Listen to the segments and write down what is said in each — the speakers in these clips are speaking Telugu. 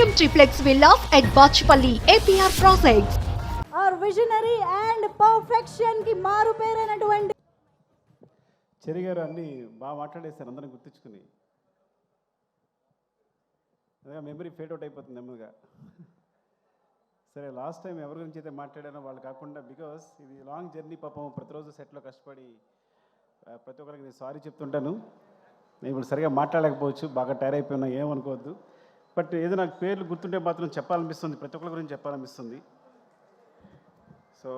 premium triplex villas at Bachpalli, APR Projects. Our visionary and perfection ki మారు పేరైనటువంటి చెరి గారు అన్నీ బాగా మాట్లాడేశారు, అందరం గుర్తించుకుని. అదే మెమరీ ఫేడ్ అవుట్ అయిపోతుంది నెమ్మదిగా. సరే, లాస్ట్ టైం ఎవరి గురించి అయితే మాట్లాడానో వాళ్ళు కాకుండా, బికాస్ ఇది లాంగ్ జర్నీ, పాపం ప్రతిరోజు సెట్లో కష్టపడి ప్రతి ఒక్కరికి నేను సారీ చెప్తుంటాను. నేను ఇప్పుడు సరిగా మాట్లాడలేకపోవచ్చు, బాగా టైర్ అయిపోయినా ఏమనుకోవద్దు. బట్ ఏదో నాకు పేర్లు గుర్తుంటే మాత్రం చెప్పాలనిపిస్తుంది, ప్రతి ఒక్కరి గురించి చెప్పాలనిపిస్తుంది. So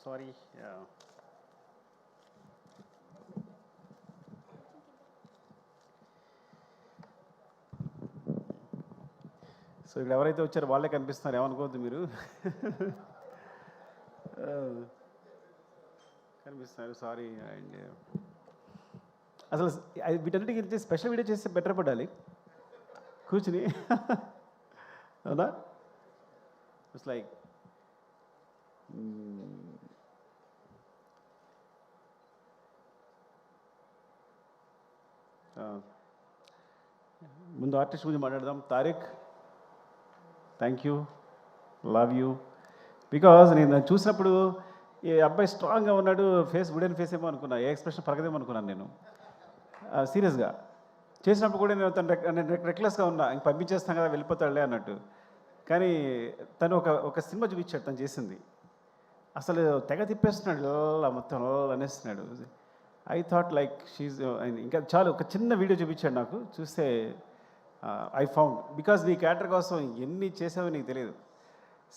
sorry. సో ఇక్కడ ఎవరైతే వచ్చారో వాళ్ళే కనిపిస్తున్నారు, ఏమనుకోవద్దు మీరు. కనిపిస్తున్నారు, సారీ. అండ్ అసలు వీటన్నిటికీ గురించి స్పెషల్ వీడియో చేస్తే బెటర్ పడాలి కూర్చుని. అవునా? ఇట్స్ లైక్ ముందు ఆర్టిస్ట్ గురించి మాట్లాడదాం. Tariq, thank you, love you. Because నేను చూసినప్పుడు ఈ అబ్బాయి స్ట్రాంగ్గా ఉన్నాడు, ఫేస్ వుడెన్ ఫేస్ ఏమో అనుకున్నా, ఏ ఎక్స్ప్రెషన్ పరగదేమో అనుకున్నాను నేను. సీరియస్గా చేసినప్పుడు కూడా నేను తను రెక్లెస్గా ఉన్నా, ఇంక పంపించేస్తాం కదా వెళ్ళిపోతాడులే అన్నట్టు. కానీ తను ఒక సినిమా చూపించాడు తను చేసింది, అసలు తెగ తిప్పేస్తున్నాడు, ఇలా మొత్తం అనేస్తున్నాడు. ఐ థాట్ లైక్ షీజ్, ఇంకా చాలు ఒక చిన్న వీడియో చూపించాడు నాకు, చూస్తే ఐ ఫౌండ్. బికాజ్ నీ క్యారెక్టర్ కోసం ఎన్ని చేసావో నీకు తెలియదు.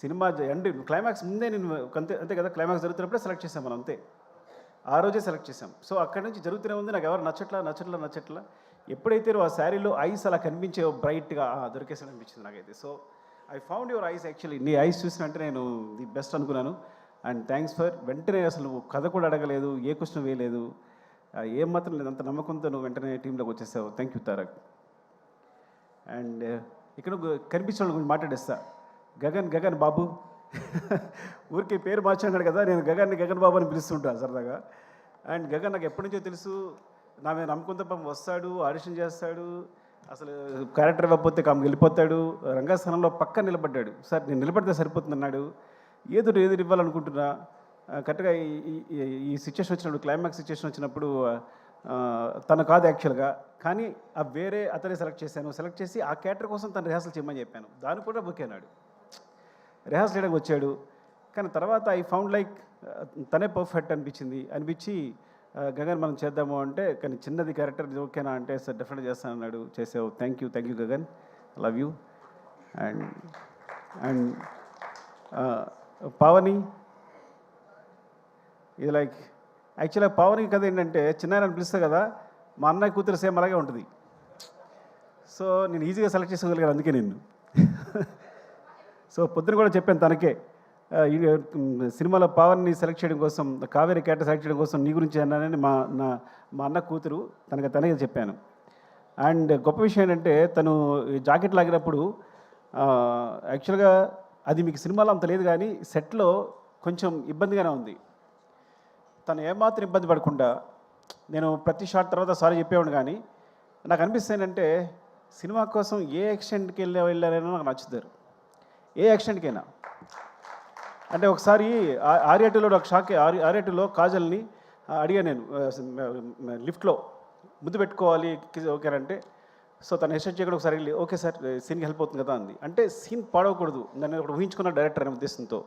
సినిమా అండ్ క్లైమాక్స్ ముందే నేను అంతే కదా, క్లైమాక్స్ జరుగుతున్నప్పుడే సెలెక్ట్ చేసాం మనం, అంతే ఆ రోజే సెలెక్ట్ చేసాం. సో అక్కడి నుంచి జరుగుతూనే ఉంది, నాకు ఎవరు నచ్చట్లా. ఎప్పుడైతే నువ్వు ఆ శారీలో ఐస్ అలా కనిపించే బ్రైట్గా దొరికేసాడు అనిపించింది నాకైతే. So I found your eyes. Actually నీ ఐస్ చూసినంటే నేను ది బెస్ట్ అనుకున్నాను. అండ్ థ్యాంక్స్ ఫర్ వెంటనే, అసలు నువ్వు కథ కూడా అడగలేదు, ఏ క్వశ్చన్ వేయలేదు, ఏం మాత్రం లేదు, అంత నమ్మకంతో నువ్వు వెంటనే టీంలోకి వచ్చేసావు. Thank you Tarak. అండ్ ఇక్కడ కనిపించిన వాళ్ళ గురించి మాట్లాడేస్తా. గగన్ బాబు. ఊరికి పేరు మార్చాడు కదా, నేను గగన్ బాబు అని పిలుస్తుంటాను సరదాగా. అండ్ గగన్ నాకు ఎప్పటి నుంచో తెలుసు, నా మీద నమ్మకంతో పాపం వస్తాడు, ఆడిషన్ చేస్తాడు, అసలు క్యారెక్టర్ ఇవ్వకపోతే కామ్ వెళ్ళిపోతాడు. రంగస్థానంలో పక్క నిలబడ్డాడు. సార్ నేను నిలబడితే సరిపోతుంది అన్నాడు. ఏదో ఇవ్వాలనుకుంటున్నా. కరెక్ట్గా ఈ సిచ్యువేషన్ వచ్చినప్పుడు, క్లైమాక్స్ సిచ్యువేషన్ వచ్చినప్పుడు తను కాదు యాక్చువల్గా, కానీ ఆ వేరే అతనే సెలెక్ట్ చేసి ఆ క్యారెక్టర్ కోసం తను రిహార్సల్ చేయమని చెప్పాను. దాన్ని కూడా బుక్ అయినాడు, రిహార్సల్ చేయడానికి వచ్చాడు. కానీ తర్వాత ఐ ఫౌండ్ లైక్ తనే పర్ఫెక్ట్ అనిపించి గగన్ మనం చేద్దాము అంటే, కానీ చిన్నది క్యారెక్టర్ ఓకేనా అంటే, సార్ డెఫినెట్గా చేస్తానన్నాడు. చేసావు. Thank you Gagan, love you. And Pavani, ఇది లైక్ యాక్చువల్గా పావని కథ ఏంటంటే, చిన్న పిలుస్తా కదా, మా అన్నయ్య కూతురు సేమ్ అలాగే ఉంటుంది. సో నేను ఈజీగా సెలెక్ట్ చేసుకోగలిగాను అందుకే నిన్ను. సో పొద్దున కూడా చెప్పాను తనకే, సినిమాలో పవన్ని సెలెక్ట్ చేయడం కోసం, కావేరీ క్యారెక్టర్ సెలెక్ట్ చేయడం కోసం నీ గురించి అన్నానని మా అన్న కూతురు తనకే చెప్పాను. అండ్ గొప్ప విషయం ఏంటంటే, తను జాకెట్ లాగినప్పుడు యాక్చువల్గా అది మీకు సినిమాలో అంత లేదు, కానీ సెట్లో కొంచెం ఇబ్బందిగానే ఉంది. తను ఏమాత్రం ఇబ్బంది పడకుండా, నేను ప్రతి షాట్ తర్వాత సారీ చెప్పేవాడు, కానీ నాకు అనిపిస్తుంది ఏంటంటే, సినిమా కోసం ఏ ఎక్స్టెంట్కి వెళ్ళారైనా నాకు నచ్చుతారు, ఏ ఎక్స్టెంట్కైనా. అంటే ఒకసారి ఆర్యాటూలో నాకు షాక్. ఆర్యాటూలో కాజల్ని అడిగా నేను, లిఫ్ట్లో ముద్దు పెట్టుకోవాలి ఓకేనంటే, సో తను హెస్టేట్ చేయకుండా ఒకసారి వెళ్ళి, ఓకే సార్ సీన్కి హెల్ప్ అవుతుంది కదా అంది. అంటే సీన్ పాడవకూడదు, నన్ను ఒకటి ఊహించుకున్న డైరెక్టర్ అనే ఉద్దేశంతో.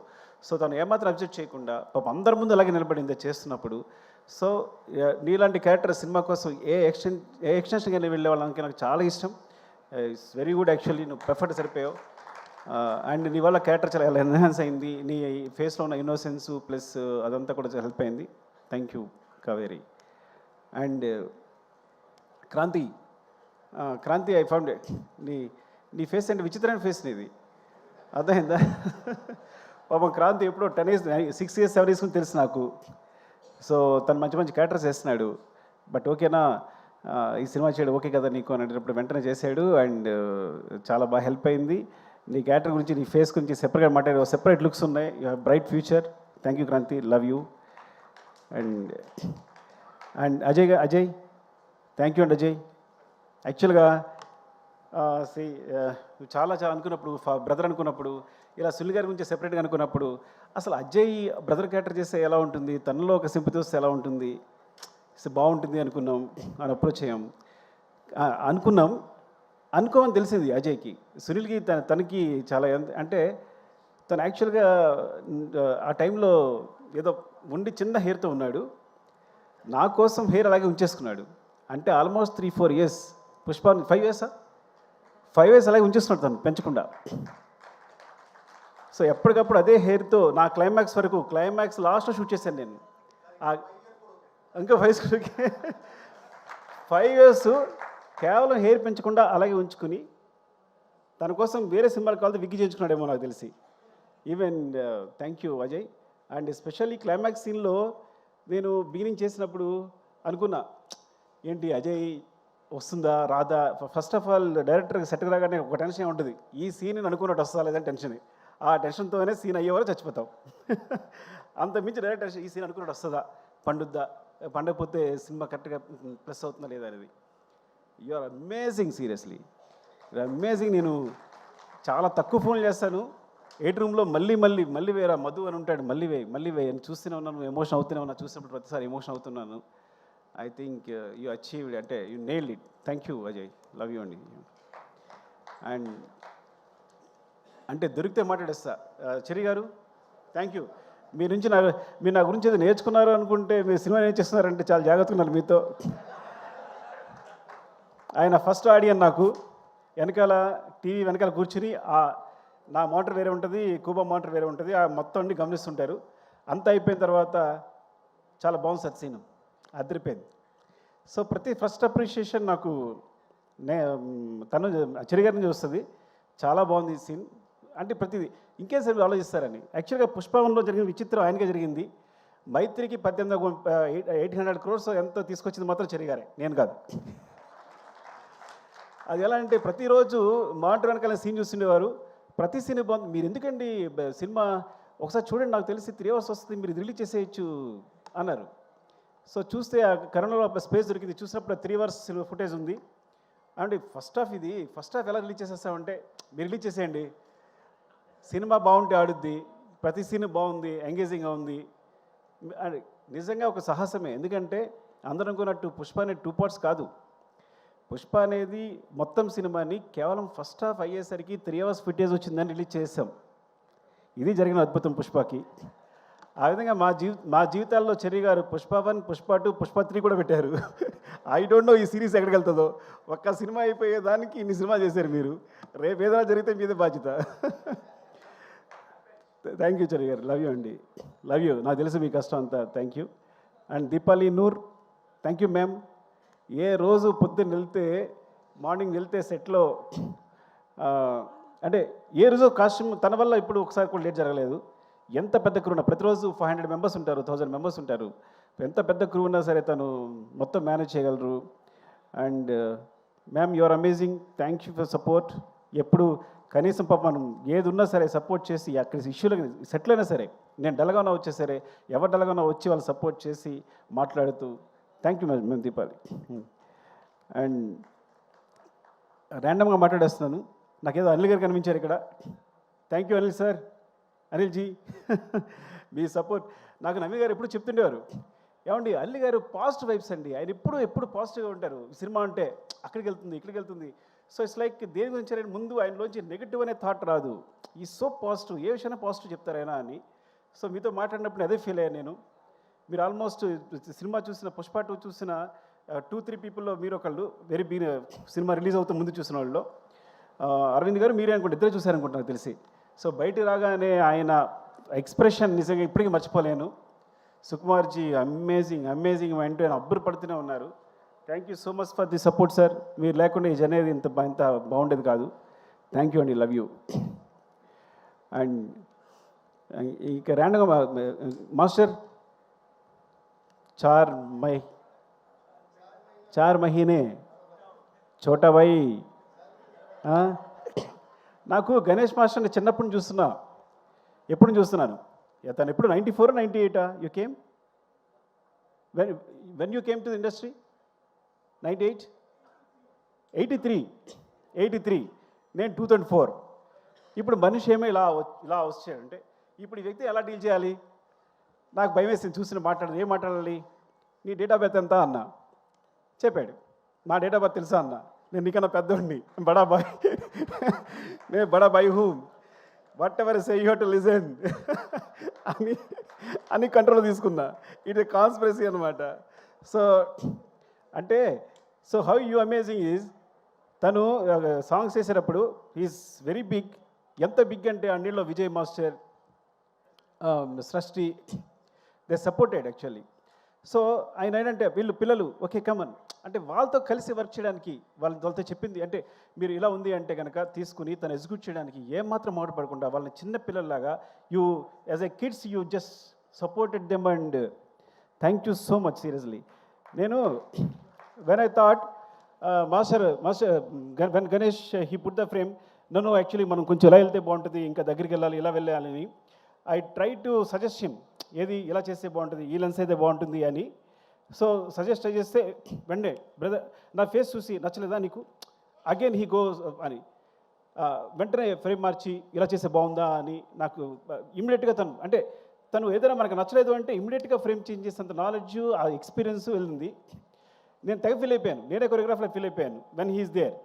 సో తను ఏమాత్రం అబ్జెక్ట్ చేయకుండా పాపం అందరి ముందు అలాగే నిలబడింది చేస్తున్నప్పుడు. సో నీలాంటి క్యారెక్టర్ సినిమా కోసం ఏ ఎక్స్టెన్షన్కి వెళ్ళే వాళ్ళకి నాకు చాలా ఇష్టం. It's very good. యాక్చువల్లీ నువ్వు పర్ఫెక్ట్ సరిపోయావు. అండ్ నీ వల్ల క్యారెక్టర్ చాలా ఎన్హాన్స్ అయింది, నీ ఫేస్లో ఉన్న ఇన్నోసెన్స్ ప్లస్ అదంతా కూడా హెల్ప్ అయింది. Thank you Kaveri. And Kranti I found నీ ఫేస్ అంటే విచిత్రమైన ఫేస్ నీది, అర్థమైందా? పాపం క్రాంతి ఎప్పుడో 6 years 7 years తెలుసు నాకు. సో తను మంచి క్యారెక్టర్స్ వేస్తున్నాడు. బట్ ఓకేనా ఈ సినిమా చేయడం ఓకే కదా నీకు అని అడిగినప్పుడు వెంటనే చేశాడు. అండ్ చాలా బాగా హెల్ప్ అయింది. నీ క్యారెక్టర్ గురించి, నీ ఫేస్ గురించి సెపరేట్గా మాట్లాడే సెపరేట్ లుక్స్ ఉన్నాయి. You have bright future. Thank you Kranti, love you. And and Ajay thank you అండి అజయ్. యాక్చువల్గా నువ్వు చాలా అనుకున్నప్పుడు బ్రదర్ అనుకున్నప్పుడు ఇలా సునీల్ గారి గురించి సెపరేట్గా అనుకున్నప్పుడు అసలు అజయ్ బ్రదర్ క్యారెక్టర్ చేస్తే ఎలా ఉంటుంది, తనలో ఒక సింపతి వస్తే ఎలా ఉంటుంది, బాగుంటుంది అనుకున్నాం, అని అప్రోచ్ అయ్యాం. అనుకోమని తెలిసింది అజయ్కి. సునీల్కి తనకి చాలా అంటే తను యాక్చువల్గా ఆ టైంలో ఏదో ఉండి చిన్న హెయిర్తో ఉన్నాడు. నా కోసం హెయిర్ అలాగే ఉంచేసుకున్నాడు. అంటే ఆల్మోస్ట్ 3-4 years పుష్ప 5 years అలాగే ఉంచేస్తున్నాడు తను పెంచకుండా. సో ఎప్పటికప్పుడు అదే హెయిర్తో నా క్లైమాక్స్ వరకు, క్లైమాక్స్ లాస్ట్లో షూట్ చేశాను నేను. ఇంకా 5 years కేవలం హెయిర్ పెంచకుండా అలాగే ఉంచుకుని తన కోసం వేరే సినిమాలు కావాలి విగ్గి చేయించుకున్నాడేమో నాకు తెలిసి. Even thank you Ajay. And especially climax సీన్లో నేను బిగినింగ్ చేసినప్పుడు అనుకున్నా, ఏంటి అజయ్ వస్తుందా రాదా. ఫస్ట్ ఆఫ్ ఆల్ డైరెక్టర్కి సెట్ రాగానే ఒక టెన్షన్ ఉంటుంది, ఈ సీన్ అనుకున్నట్టు వస్తుందా లేదని టెన్షన్. ఆ టెన్షన్తోనే సీన్ అయ్యేవారు చచ్చిపోతాం. అంత మించి డైరెక్టర్ ఈ సీన్ అనుకున్నట్టు వస్తుందా, పండకపోతే సినిమా కరెక్ట్గా ప్లస్ అవుతుందా లేదా అనేది. You are amazing, seriously amazing. నేను చాలా తక్కువ ఫోన్లు చేస్తాను. 8 రూమ్లో మళ్ళీ వేరా మధు అని ఉంటాడు, మళ్ళీ వేయి అని చూస్తూనే ఉన్నాను, ఎమోషన్ అవుతూనే ఉన్నా. చూసినప్పుడు ప్రతిసారి ఎమోషన్ అవుతున్నాను. ఐ థింక్ యూ అచీవ్డ్, అంటే you nailed it. Thank you Ajay, love you అండి. అండ్ అంటే దొరికితే మాట్లాడేస్తా. చెరి గారు థ్యాంక్ యూ. మీరు నా గురించి ఏదో నేర్చుకున్నారు అనుకుంటే మీరు సినిమా నేర్చేస్తున్నారంటే చాలా జాగ్రత్తగా ఉన్నారు మీతో. ఆయన ఫస్ట్ ఆడియన్ నాకు. వెనకాల టీవీ వెనకాల కూర్చుని నా మోటార్ వేరే ఉంటుంది, కూబా మోటార్ వేరే ఉంటుంది, ఆ మొత్తం అన్ని గమనిస్తుంటారు. అంతా అయిపోయిన తర్వాత చాలా బాగుంది సార్ సీన్, అదిరిపోయింది. సో ఫస్ట్ అప్రిషియేషన్ నాకు తను చెరిగారి నుంచి వస్తుంది. చాలా బాగుంది ఈ సీన్. అంటే ప్రతిదీ ఇంకేం సార్ ఆలోచిస్తారని. యాక్చువల్గా పుష్పవన్లో జరిగిన విచిత్రం ఆయనకే జరిగింది. మైత్రికి 800 crores ఎంతో తీసుకొచ్చింది మాత్రం చెరిగారే, నేను కాదు. అది ఎలా అంటే ప్రతిరోజు మానిటర్ వెనకాల సీన్ చూస్తుండేవారు. ప్రతి సీన్ బాగుంది, మీరు ఎందుకండి సినిమా ఒకసారి చూడండి, నాకు తెలిసి 3 hours వస్తుంది, మీరు రిలీజ్ చేసేయచ్చు అన్నారు. సో చూస్తే ఆ కరోనాలో స్పేస్ దొరికింది. చూసినప్పుడు 3 hours ఫుటేజ్ ఉంది. అంటే ఫస్ట్ హాఫ్ ఎలా రిలీజ్ చేసేస్తామంటే, మీరు రిలీజ్ చేసేయండి, సినిమా బాగుంటే ఆడుద్ది, ప్రతి సీన్ బాగుంది, ఎంగేజింగ్గా ఉంది. నిజంగా ఒక సాహసమే. ఎందుకంటే అందరం అనుకున్నట్టు పుష్ప అనేది 2 parts కాదు. పుష్ప అనేది మొత్తం సినిమాని కేవలం ఫస్ట్ హాఫ్ అయ్యేసరికి 3 hours ఫుటేజ్ వచ్చిందని రిలీజ్ చేసాం. ఇది జరిగిన అద్భుతం పుష్పకి. ఆ విధంగా మా జీవితాల్లో చెర్రీ గారు పుష్ప 1, పుష్ప 2, పుష్ప 3 కూడా పెట్టారు. ఐ డోంట్ నో ఈ సిరీస్ ఎక్కడికి వెళ్తుందో. ఒక్క సినిమా అయిపోయేదానికి ఇన్ని సినిమా చేశారు మీరు. రేపు ఏదైనా జరిగితే మీదే బాధ్యత. థ్యాంక్ యూ చెర్రీ గారు, లవ్ యూ అండి, లవ్ యూ. నాకు తెలుసు మీ కష్టం అంతా. Thank you. And Deepali Noor, thank you ma'am. ఏ రోజు పొద్దున్న మార్నింగ్ వెళ్తే సెట్లో అంటే ఏ రోజు కాస్ట్యూమ్ తన వల్ల ఇప్పుడు ఒకసారి కూడా లేట్ జరగలేదు. ఎంత పెద్ద క్రూ ఉన్నా, ప్రతిరోజు 500 members ఉంటారు, 1000 members ఉంటారు. ఎంత పెద్ద క్రూ ఉన్నా సరే తను మొత్తం మేనేజ్ చేయగలరు. And ma'am you are amazing, thank you for support. ఎప్పుడు కనీసం పాప మనం ఏది ఉన్నా సరే సపోర్ట్ చేసి, అక్కడ ఇష్యూలు సెటిల్ అయినా సరే, నేను డల్గా ఉన్నా వచ్చే సరే, ఎవరు డల్గా ఉన్నా వచ్చి వాళ్ళు సపోర్ట్ చేసి మాట్లాడుతూ, థ్యాంక్ యూ మేము దీపాలి. అండ్ ర్యాండమ్గా మాట్లాడేస్తున్నాను, నాకేదో అనిల్ గారు కనిపించారు ఇక్కడ. Thank you Anil sir, Anil ji. మీ సపోర్ట్ నాకు నవీ గారు ఎప్పుడు చెప్తుండేవారు, ఏమండి అనిల్ గారు పాజిటివ్ వైబ్స్ అండి, ఆయన ఎప్పుడు పాజిటివ్గా ఉంటారు. సినిమా అంటే అక్కడికి వెళ్తుంది, ఇక్కడికి వెళ్తుంది. సో ఇట్స్ లైక్ దేని గురించి ఆయన ముందు ఆయనలోంచి నెగిటివ్ అనే థాట్ రాదు. ఈ సో పాజిటివ్, ఏ విషయాన్ని పాజిటివ్ చెప్తారైనా అని. సో మీతో మాట్లాడినప్పుడు అదే ఫీల్ అయ్యాను నేను. మీరు ఆల్మోస్ట్ సినిమా చూసిన పుష్ప 2 చూసిన 2-3 పీపుల్లో మీరు ఒకళ్ళు సినిమా రిలీజ్ అవుతూ ముందు చూసిన వాళ్ళు. అరవింద్ గారు మీరే అనుకుంటే ఇద్దరే చూశారనుకుంటా నాకు తెలిసి. సో బయట రాగానే ఆయన ఎక్స్ప్రెషన్ నిజంగా ఇప్పటికీ మర్చిపోలేను. సుకుమార్జీ అమేజింగ్ అంటూ ఆయన అబ్బురు పడుతూనే ఉన్నారు. Thank you so much for the support sir. మీరు లేకుండా ఈ జర్నీ ఇంత బాగుండేది కాదు. థ్యాంక్ యూ అండి, లవ్ యూ. అండ్ ఇక ర్యాండమ్గా మాస్టర్ 4 మహీనే చోటా భాయ్. నాకు గణేష్ మాస్టర్ని చిన్నప్పుడు చూస్తున్నాను. తను ఎప్పుడు 94 98 you came when you came to the industry? 98? 83. నేను 2004. ఇప్పుడు మనిషి ఏమో ఇలా వచ్చాడంటే ఇప్పుడు ఈ వ్యక్తి ఎలా డీల్ చేయాలి? నాకు భయం వేసింది చూసిన మాట్లాడదు. ఏం మాట్లాడాలి? నీ డేట్ ఆఫ్ బర్త్ ఎంత అన్న చెప్పాడు. నా డేట్ ఆఫ్ బర్త్ తెలుసా అన్న? నేను నీకన్నా పెద్దోడిని, బడాబాయ్. నేను Badabhai whom what ever say you have to listen అని కంట్రోల్ తీసుకున్నా. ఇట్ ఏ కాన్స్పిరసీ అనమాట. సో అంటే so how you amazing is తను సాంగ్స్ చేసేటప్పుడు ఈజ్ వెరీ బిగ్. ఎంత బిగ్ అంటే అన్నిట్లో విజయ్ మాస్టర్, సృష్టి, దే సపోర్టెడ్ యాక్చువల్లీ. సో ఆయన ఏంటంటే వీళ్ళు పిల్లలు ఓకే కమన్ అంటే వాళ్ళతో కలిసి వర్క్ చేయడానికి వాళ్ళతో చెప్పింది అంటే మీరు ఇలా ఉంది అంటే కనుక తీసుకుని తను ఎగ్జిక్యూట్ చేయడానికి ఏమాత్రం మాట్లాడకుండా వాళ్ళని చిన్న పిల్లల్లాగా you as a kids you just supported them and thank you so much seriously. నేను when I thought master when Ganesh he put the frame నన్ను యాక్చువల్లీ మనం కొంచెం ఇలా వెళ్తే బాగుంటుంది, ఇంకా దగ్గరికి వెళ్ళాలి, ఇలా వెళ్ళాలని I try to suggest him ఏది ఇలా చేస్తే బాగుంటుంది, ఈ లెన్స్ అయితే బాగుంటుంది అని. సో సజెస్ట్ చేస్తే వెండే బ్రదర్ నా ఫేస్ చూసి నచ్చలేదా నీకు, అగైన్ హీ గోస్ అని వెంటనే ఫ్రేమ్ మార్చి ఇలా చేస్తే బాగుందా అని నాకు ఇమ్మీడియట్గా తను ఏదైనా మనకు నచ్చలేదు అంటే ఇమ్మీడియట్గా ఫ్రేమ్ చేంజ్ చేసేంత నాలెడ్జ్ ఆ ఎక్స్పీరియన్స్ వెళ్ళింది. నేను తెగ ఫీల్ అయిపోయాను, నేనే కొరియోగ్రాఫర్లో ఫీల్ అయిపోయాను. When he's there,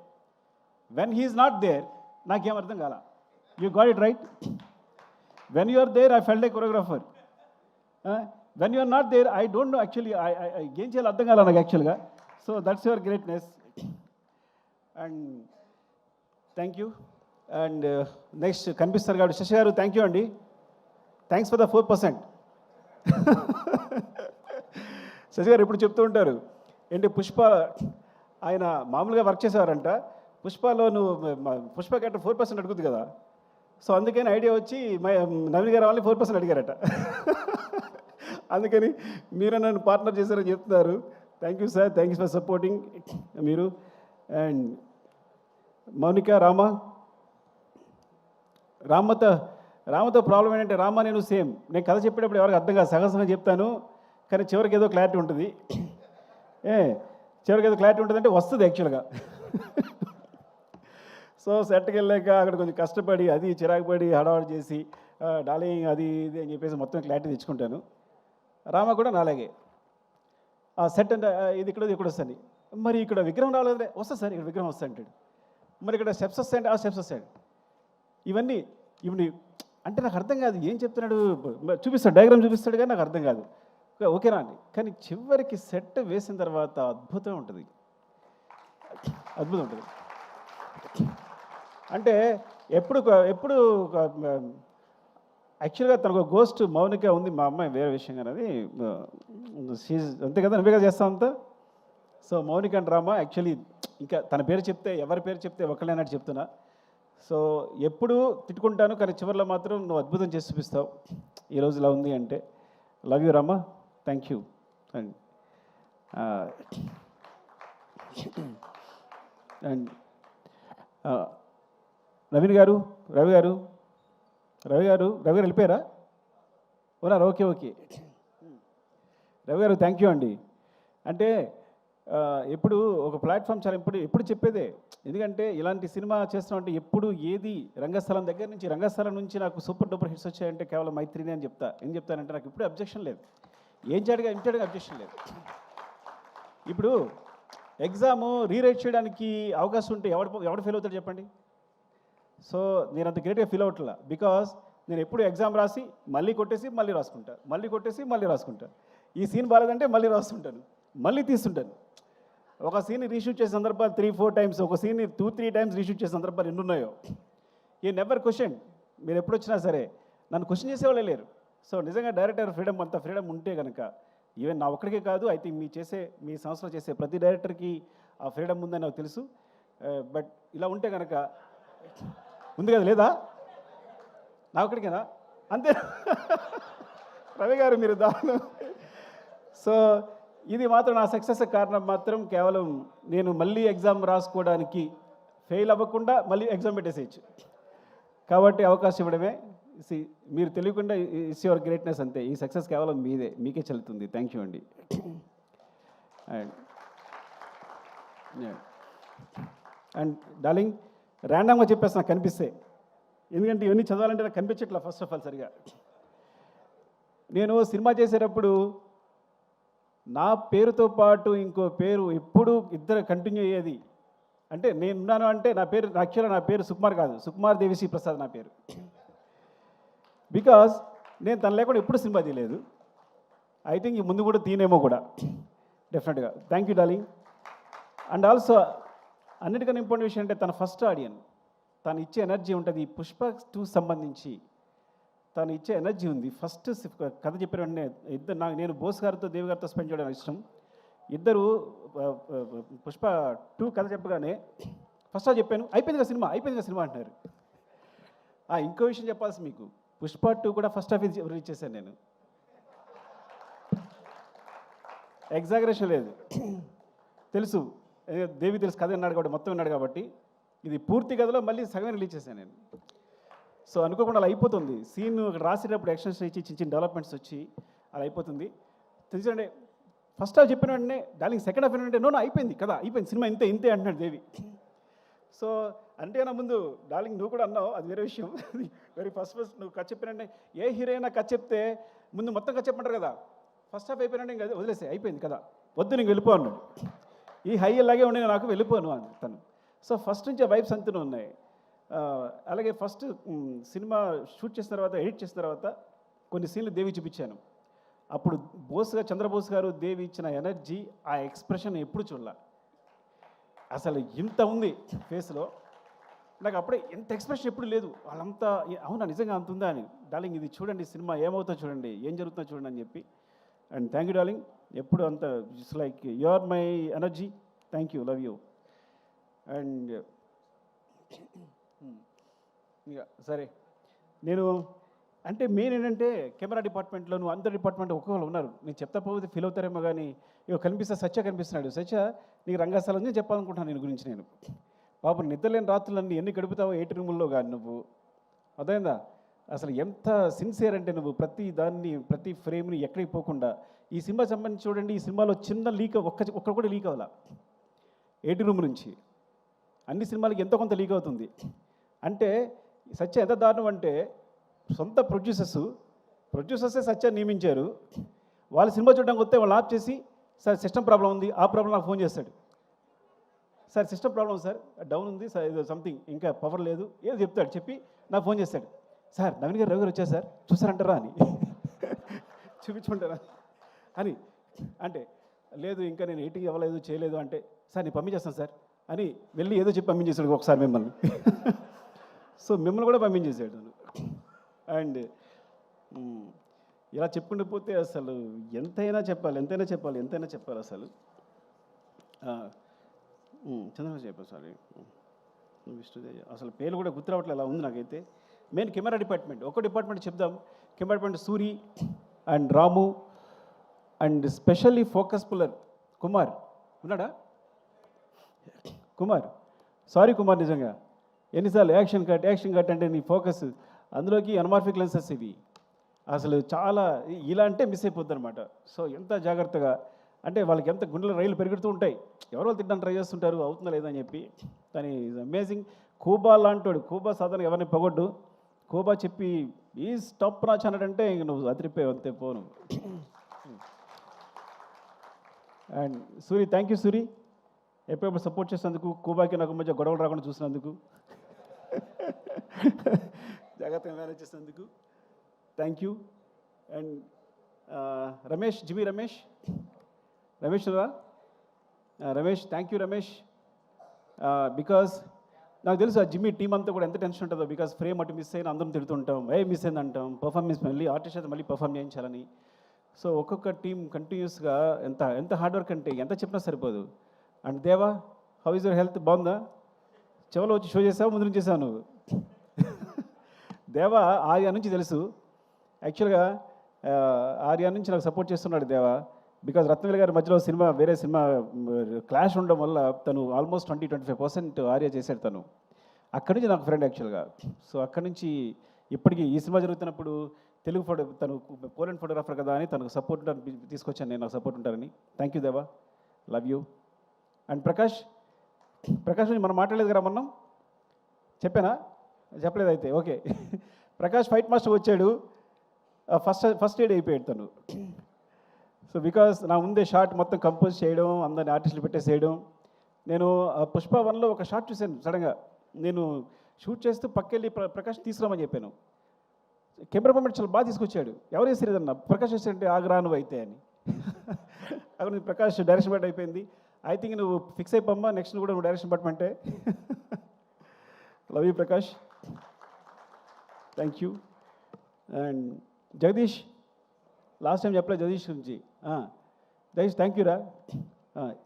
when he's not there నాకేం అర్థం కాల. You got it right. When you are there I felt a choreographer. When you are not there I don't know actually ఏం చేయాలి అర్థం కాల నాకు యాక్చువల్గా. So that's your greatness and thank you. And next కనిపిస్తారు కాబట్టి శశి గారు థ్యాంక్ యూ అండి. Thanks for the 4%. శశి గారు ఎప్పుడు చెప్తూ ఉంటారు ఏంటి పుష్ప ఆయన మామూలుగా వర్క్ చేసేవారంట, పుష్పలో నువ్వు పుష్ప క్యారెక్టర్ 4% అడుగుద్ది కదా, సో అందుకని ఐడియా వచ్చి నవీన్ గారు వాళ్ళని 4% అడిగారట. అందుకని మీరు నన్ను పార్ట్నర్ చేశారని చెప్తున్నారు. Thank you sir, thank you for supporting మీరు. అండ్ మౌనిక, రామతో ప్రాబ్లం ఏంటంటే రామ నేను సేమ్. నేను కథ చెప్పేటప్పుడు ఎవరికి అర్థం కాదు, సగం చెప్తాను కానీ చివరికి ఏదో క్లారిటీ ఉంటుంది. చివరికి ఏదో క్లారిటీ ఉంటుంది అంటే వస్తుంది యాక్చువల్గా. సో సెట్కి వెళ్ళాక అక్కడ కొంచెం కష్టపడి అది చిరాకు పడి హడావడి చేసి డార్లింగ్ అది ఇది అని చెప్పేసి మొత్తం క్లారిటీ తెచ్చుకుంటాను. రామ కూడా నాలాగే ఆ సెట్ అంటే ఇది ఇక్కడ వస్తుంది, మరి ఇక్కడ విగ్రహం రాలేదంటే వస్తుంది సార్, ఇక్కడ విగ్రహం వస్తా అంటాడు. మరి ఇక్కడ స్టెప్స్ వస్తాయంటే ఆ స్టెప్స్ వస్తాడు. ఇవన్నీ అంటే నాకు అర్థం కాదు ఏం చెప్తున్నాడు, చూపిస్తాడు డయాగ్రామ్ చూపిస్తాడు కానీ నాకు అర్థం కాదు. ఓకేనా అండి, కానీ చివరికి సెట్ వేసిన తర్వాత అద్భుతం ఉంటుంది. అంటే ఎప్పుడు యాక్చువల్గా తనకు గోస్ట్ మౌనిక ఉంది, మా అమ్మాయి వేరే విషయం కానీ అది అంతే కదా, నువ్వే కదా చేస్తావు అంతా. So Mounika and Rama actually ఇంకా తన పేరు చెప్తే ఎవరి పేరు చెప్తే ఒకళ్ళేనట్టు చెప్తున్నా. సో ఎప్పుడు తిట్టుకుంటాను కానీ చివరిలో మాత్రం నువ్వు అద్భుతం చేసి చూపిస్తావు. ఈరోజు ఇలా ఉంది అంటే love you Rama, thank you. And and Ravi గారు వెళ్ళిపోయారా? ఉన్నారు, ఓకే. రవి గారు థ్యాంక్ యూ అండి. అంటే ఎప్పుడు ఒక ప్లాట్ఫామ్ చాలా ఎప్పుడు చెప్పేదే, ఎందుకంటే ఇలాంటి సినిమా చేస్తామంటే ఎప్పుడు ఏది రంగస్థలం దగ్గర నుంచి రంగస్థలం నుంచి నాకు సూపర్ డూపర్ హిట్స్ వచ్చాయంటే కేవలం మైత్రిని అని చెప్తా. ఏం చెప్తానంటే నాకు ఇప్పుడు అబ్జెక్షన్ లేదు, ఏం చేయడానికి ఇమిటేట్గా అబ్జెక్షన్ లేదు. ఇప్పుడు ఎగ్జాము రీరైట్ చేయడానికి అవకాశం ఉంటే ఎవడు ఫెయిల్ అవుతాడు చెప్పండి. సో నేను అంత గ్రేట్గా ఫీల్ అవ్వట్లా, బికాస్ నేను ఎప్పుడు ఎగ్జామ్ రాసి మళ్ళీ కొట్టేసి మళ్ళీ రాసుకుంటా, ఈ సీన్ బాగాలేదంటే మళ్ళీ రాస్తుంటాను, మళ్ళీ తీస్తుంటాను. ఒక సీన్ని రీషూట్ చేసే సందర్భాలు 3-4 టైమ్స్, ఒక సీన్ని 2-3 టైమ్స్ రీషూట్ చేసే సందర్భాలు ఎన్ని ఉన్నాయో. ఈ నెవర్ క్వశ్చన్. మీరు ఎప్పుడు వచ్చినా సరే నన్ను క్వశ్చన్ చేసేవాళ్ళే లేరు. సో నిజంగా డైరెక్టర్ అంత ఫ్రీడమ్ ఉంటే కనుక ఈవెన్ నా ఒక్కడికే కాదు, ఐ థింక్ మీ సంస్థలో చేసే ప్రతి డైరెక్టర్కి ఆ ఫ్రీడమ్ ఉందని నాకు తెలుసు. బట్ ఇలా ఉంటే కనుక ఉంది కదా, లేదా నా ఒక్కడికేనా? అంతే. రవి గారు మీరు దాని. సో ఇది మాత్రం నా సక్సెస్ కారణం మాత్రం కేవలం నేను మళ్ళీ ఎగ్జామ్ రాసుకోవడానికి ఫెయిల్ అవ్వకుండా మళ్ళీ ఎగ్జామ్ పెట్టేసేయచ్చు కాబట్టి అవకాశం ఇవ్వడమే. మీరు తెలియకుండా ఇట్స్ యువర్ గ్రేట్నెస్ అంతే. ఈ సక్సెస్ కేవలం మీకే చెల్లుతుంది. థ్యాంక్ యూ అండి. అండ్ డార్లింగ్, ర్యాండమ్గా చెప్పేసి నాకు కనిపిస్తే, ఎందుకంటే ఇవన్నీ చదవాలంటే నాకు కనిపించట్లా ఫస్ట్ ఆఫ్ ఆల్ సరిగా. నేను సినిమా చేసేటప్పుడు నా పేరుతో పాటు ఇంకో పేరు ఎప్పుడు ఇద్దరు కంటిన్యూ అయ్యేది. అంటే నేనున్నాను అంటే నా పేరు యాక్చువల్గా నా పేరు సుకుమార్ కాదు, సుకుమార్ దేవిశ్రీ ప్రసాద్ నా పేరు. బికాజ్ నేను తను లేకుండా ఎప్పుడు సినిమా తీయలేదు. ఐ థింక్ ఈ ముందు కూడా తీనేమో కూడా డెఫినెట్గా. Thank you darling. And also అన్నిటికన్నా ఇంపార్టెంట్ విషయం అంటే తన ఫస్ట్ ఆడియన్, తను ఇచ్చే ఎనర్జీ ఉంటుంది. పుష్ప 2 సంబంధించి తను ఇచ్చే ఎనర్జీ ఉంది. ఫస్ట్ కథ చెప్పిన వెంటనే నేను బోస్ గారితో దేవి గారితో స్పెండ్ చేయడం ఇష్టం. ఇద్దరు పుష్ప 2 కథ చెప్పగానే ఫస్ట్ చెప్పాను, అయిపోయింది కదా సినిమా అంటున్నారు. ఇంకో విషయం చెప్పాల్సి మీకు, పుష్ప 2 కూడా ఫస్ట్ హాఫ్ రిలీజ్ చేశాను నేను. ఎగ్జాగరేషన్ లేదు, తెలుసు దేవి తెలుసు కథ విన్నాడు కాబట్టి, మొత్తం విన్నాడు కాబట్టి. ఇది పూర్తి కథలో మళ్ళీ సగం రిలీజ్ చేశాను నేను. సో అనుకోకుండా అలా అయిపోతుంది. సీన్ రాసేటప్పుడు ఎక్స్టెన్షన్ ఇచ్చి చిన్న చిన్న డెవలప్మెంట్స్ వచ్చి అలా అయిపోతుంది. తెలుసండి, ఫస్ట్ హాఫ్ చెప్పిన వెంటనే డార్లింగ్ సెకండ్ హాఫ్ ఏంటంటే నో అయిపోయింది కదా, అయిపోయింది సినిమా ఇంతే అంటున్నాడు దేవి. సో అంటే నా ముందు డార్లింగ్ నువ్వు కూడా అన్నావు, అది వేరే విషయం. వెరీ ఫస్ట్ నువ్వు కథ చెప్పినంటే ఏ హీరోయినా కథ చెప్తే ముందు మొత్తం కథ చెప్పమంటారు కదా. ఫస్ట్ హాఫ్ అయిపోయినంటే ఇంకా వదిలేసే, అయిపోయింది కదా, వద్దు నీకు వెళ్ళిపో అన్నాడు. ఈ హై అలాగే ఉండే నాకు వెళ్ళిపోను అని తను. సో ఫస్ట్ నుంచి ఆ వైబ్స్ అంతనే ఉన్నాయి. అలాగే ఫస్ట్ సినిమా షూట్ చేసిన తర్వాత, ఎడిట్ చేసిన తర్వాత కొన్ని సీన్లు దేవి చూపించాను. అప్పుడు చంద్రబోస్ గారు దేవి ఇచ్చిన ఎనర్జీ, ఆ ఎక్స్ప్రెషన్ ఎప్పుడు చూడాల. అసలు ఇంత ఉంది ఫేస్లో, నాకు అప్పుడే ఎంత ఎక్స్ప్రెషన్ ఎప్పుడు లేదు. వాళ్ళంతా అవునా నిజంగా అంత ఉందా అని. డార్లింగ్ ఇది చూడండి, సినిమా ఏమవుతుందో చూడండి, ఏం జరుగుతుందో చూడండి అని చెప్పి. అండ్ థ్యాంక్ యూ డార్లింగ్, ఎప్పుడు అంత it's like you are my energy. Thank you, love you. And ఇక సరే, నేను అంటే మెయిన్ ఏంటంటే కెమెరా డిపార్ట్మెంట్లో నువ్వు అందరి డిపార్ట్మెంట్ ఒక్కొక్కరు ఉన్నారు. నేను చెప్తా పోతే ఫీల్ అవుతారేమో కానీ ఇక సత్య కనిపిస్తున్నాడు. సత్య నీకు రంగస్థలం నేను చెప్పాలనుకుంటున్నాను నేను గురించి. నేను పాపం నిద్రలేని రాత్రులన్నీ ఎన్ని గడుపుతావో 8 రూముల్లో కానీ నువ్వు, అదైందా అసలు ఎంత సిన్సియర్ అంటే నువ్వు ప్రతి దాన్ని ప్రతి ఫ్రేమ్ని ఎక్కడికి పోకుండా. ఈ సినిమా సంబంధించి చూడండి, ఈ సినిమాలో చిన్న లీక్ ఒక్కడ కూడా లీక్ అవ్వాల. 8 రూమ్ నుంచి అన్ని సినిమాలకి ఎంతో కొంత లీక్ అవుతుంది. అంటే సత్య ఎంత దారుణం అంటే సొంత ప్రొడ్యూసర్సే సత్య నియమించారు. వాళ్ళు సినిమా చూడడానికి వస్తే వాళ్ళు ఆఫ్ చేసి సార్ సిస్టమ్ ప్రాబ్లం ఉంది, ఆ ప్రాబ్లం నాకు ఫోన్ చేస్తాడు. Sir system problem sir down ఉంది సార్, ఏదో సంథింగ్ ఇంకా పవర్ లేదు ఏదో చెప్తాడు. చెప్పి నాకు ఫోన్ చేస్తాడు, సార్ నవీన్ గారు రవి గారు వచ్చారు సార్ చూసారంటారా అని, చూపించమంటారా అని. అంటే లేదు ఇంకా నేను ఎయిటింగ్ ఇవ్వలేదు చేయలేదు అంటే, సార్ నేను పంపించేస్తాను సార్ అని వెళ్ళి ఏదో చెప్పి పంపించేశాడు ఒకసారి మిమ్మల్ని. సో మిమ్మల్ని కూడా పంపించేసాడు. అండ్ ఇలా చెప్పుకుంటూ పోతే అసలు ఎంతైనా చెప్పాలి అసలు. చంద్రబాబు చెప్పారు సారీ, విష్ణుదేవి అసలు పేరు కూడా గుర్తు రావట్లేదు, అలా ఉంది నాకైతే. మెయిన్ కెమెరా డిపార్ట్మెంట్, ఒక డిపార్ట్మెంట్ చెప్దాం. Camera department Suri and Ramu and specially focus puller Kumar ఉన్నాడా? కుమార్, సారీ కుమార్, నిజంగా ఎన్నిసార్లు యాక్షన్ కట్ అంటే నీ ఫోకస్ అందులోకి అనమార్ఫిక్ లెన్సెస్ ఇవి అసలు చాలా ఇలా అంటే మిస్ అయిపోద్ది అనమాట. సో ఎంత జాగ్రత్తగా అంటే వాళ్ళకి ఎంత గుండెల రైలు పెరుగుతూ ఉంటాయి, ఎవరో తిట్టడానికి ట్రై చేస్తుంటారు అవుతుందా లేదని చెప్పి. కానీ అమేజింగ్. కూబా లాంటోడు, కూబా సాధారణ ఎవరిని పొగొడ్డు, కూబా చెప్పి ఈ స్టాప్ నాచ్ అన్నాడంటే ఇంక నువ్వు అదిరిపోయావు అంతే పోను. And Suri, thank you Suri, ఎప్పుడెప్పుడు సపోర్ట్ చేసినందుకు, కూబాకి నాకు మధ్య గొడవలు రాకుండా చూసినందుకు, జాగ్రత్తగా మేనేజ్ చేసినందుకు thank you. And Ramesh, జిమి Ramesh రా Ramesh, thank you Ramesh. Because నాకు తెలుసు ఆ జిమ్మి టీం అంతా కూడా ఎంత టెన్షన్ ఉంటుందో. బికాస్ ఫ్రేమ్ అటు మిస్ అయినా అందరం తిడుతుంటాం, మిస్ అయింది అంటాం, పర్ఫార్మెన్స్ మళ్ళీ ఆర్టిస్ట్ అయితే మళ్ళీ పర్ఫామ్ చేయించాలని. సో ఒక్కొక్క టీం కంటిన్యూస్గా ఎంత హార్డ్ వర్క్ అంటే ఎంత చెప్పినా సరిపోదు. అండ్ దేవా, హౌ ఇస్ యువర్ హెల్త్, బాగుందా? చెవలో వచ్చి షో చేసావు, ముందు నుంచి చేసావు నువ్వు. దేవా ఆర్యా నుంచి తెలుసు యాక్చువల్గా, ఆర్యా నుంచి నాకు సపోర్ట్ చేస్తున్నాడు దేవా. బికాజ్ రత్నవేల్ గారి మధ్యలో వేరే సినిమా క్లాష్ ఉండడం వల్ల తను ఆల్మోస్ట్ 20-25% ఆర్యా చేశాడు తను. అక్కడి నుంచి నాకు ఫ్రెండ్ యాక్చువల్గా. సో అక్కడి నుంచి ఇప్పటికీ ఈ సినిమా జరుగుతున్నప్పుడు తెలుగు ఫోటో తను పోలెండ్ ఫోటోగ్రాఫర్ కదా అని తనకు సపోర్ట్ తీసుకొచ్చాను నేను, నాకు సపోర్ట్ ఉంటారని. థ్యాంక్ యూ దేవా, లవ్ యూ. అండ్ ప్రకాష్ గురించి మనం మాట్లాడలేదు కదా మొన్న, చెప్పానా? చెప్పలేదు అయితే ఓకే. ప్రకాష్ ఫైట్ మాస్టర్ వచ్చాడు, ఫస్ట్ ఎయిడ్ అయిపోయాడు తను. సో బికాస్ నా ముందే షార్ట్ మొత్తం కంపోజ్ చేయడం, అందరిని ఆర్టిస్టులు పెట్టేసేయడం. నేను పుష్ప 1లో ఒక షార్ట్ చూశాను సడన్గా, నేను షూట్ చేస్తూ పక్కెళ్ళి ప్రకాష్ తీసుకురామని చెప్పాను. కెమెరా మూమెంట్ చాలా బాగా తీసుకొచ్చాడు. ఎవరు వేసారు ఇదన్నా? ప్రకాష్ వేసారంటే ఆగ్రాను అయితే అని. అక్కడ ప్రకాష్ డైరెక్షన్ బట్ అయిపోయింది. ఐ థింక్ నువ్వు ఫిక్స్ అయిపోమ్మా, నెక్స్ట్ కూడా నువ్వు డైరెక్షన్ పట్టమంటే. Love you Prakash, thank you. And Jagadish, last time చెప్పలేదు జగదీష్ గురించి. జగదీష్ థ్యాంక్ యూ రా.